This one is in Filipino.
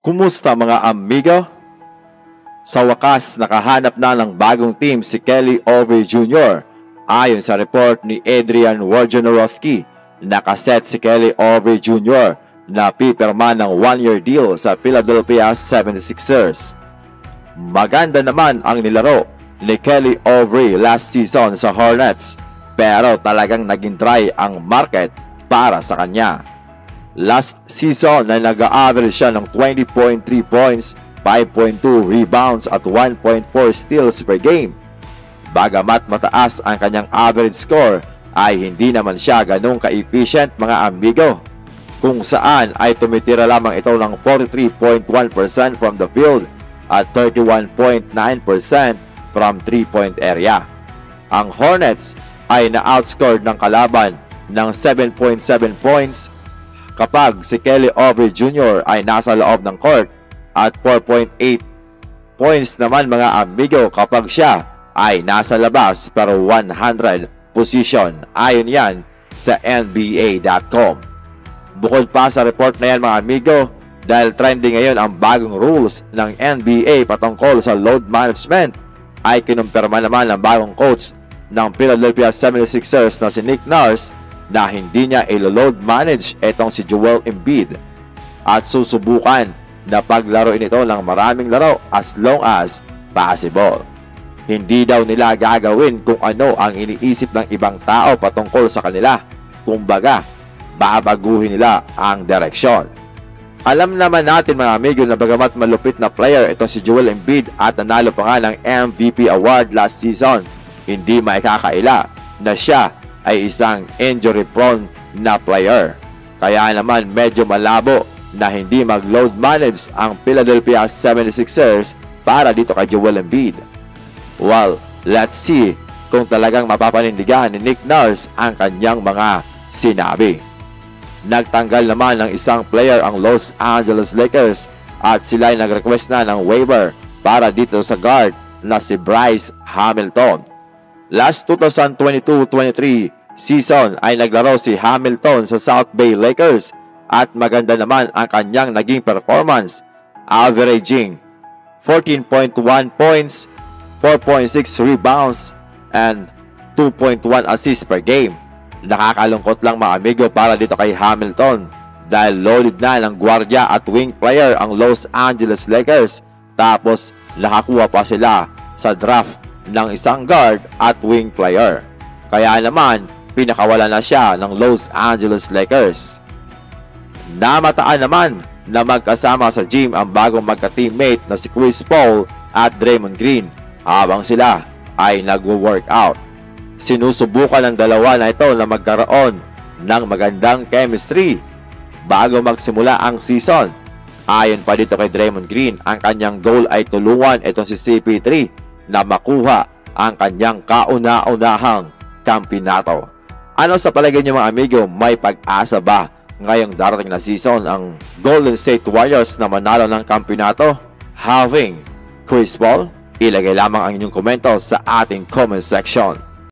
Kumusta mga amigo? Sa wakas, nakahanap na ng bagong team si Kelly Oubre Jr. Ayon sa report ni Adrian Wojnarowski, nakaset si Kelly Oubre Jr. na pipirma ng 1-year deal sa Philadelphia 76ers. Maganda naman ang nilaro ni Kelly Oubre last season sa Hornets, pero talagang naging dry ang market para sa kanya. Last season ay nag-average siya ng 20.3 points, 5.2 rebounds at 1.4 steals per game. Bagamat mataas ang kanyang average score, ay hindi naman siya ganong ka-efficient mga amigo, kung saan ay tumitira lamang ito ng 43.1% from the field at 31.9% from 3-point area. Ang Hornets ay na-outscored ng kalaban ng 7.7 points kapag si Kelly Oubre Jr. ay nasa loob ng court at 4.8 points naman mga amigo kapag siya ay nasa labas pero 100 position. Ayon yan sa NBA.com. Bukod pa sa report na yan mga amigo, dahil trending ngayon ang bagong rules ng NBA patungkol sa load management, ay kinumpirma naman ng bagong coach ng Philadelphia 76ers na si Nick Nurse na hindi niya ilo-load manage etong si Joel Embiid at susubukan na paglaruin ito ng maraming laro as long as possible. Hindi daw nila gagawin kung ano ang iniisip ng ibang tao patungkol sa kanila. Kumbaga, babaguhin nila ang direksyon. Alam naman natin mga amigo na bagamat malupit na player ito si Joel Embiid at nanalo pa nga ng MVP award last season, hindi maikakaila na siya ay isang injury-prone na player. Kaya naman medyo malabo na hindi mag-load manage ang Philadelphia 76ers para dito kay Joel Embiid. Well, let's see kung talagang mapapanindigan ni Nick Nurse ang kanyang mga sinabi. Nagtanggal naman ng isang player ang Los Angeles Lakers at sila ay nag-request na ng waiver para dito sa guard na si Bryce Hamilton. Last 2022-23 season ay naglaro si Hamilton sa South Bay Lakers at maganda naman ang kanyang naging performance, averaging 14.1 points, 4.6 rebounds, and 2.1 assists per game. Nakakalungkot lang mga amigo para dito kay Hamilton dahil loaded na ng gwardiya at wing player ang Los Angeles Lakers, tapos nakakuha pa sila sa draft ng isang guard at wing player. Kaya naman, pinakawala na siya ng Los Angeles Lakers. Namataan naman na magkasama sa gym ang bagong magka-teammate na si Chris Paul at Draymond Green habang sila ay nagwo-workout. Sinusubukan ng dalawa na ito na magkaroon ng magandang chemistry bago magsimula ang season. Ayon pa dito kay Draymond Green, ang kanyang goal ay tulungan itong si CP3 na makuha ang kanyang kauna-unahang kampyonato. Ano sa palagay niyo mga amigo, may pag-asa ba ngayong darating na season ang Golden State Warriors na manalo ng kampyonato having Chris Paul? Ilagay lamang ang inyong komento sa ating comment section.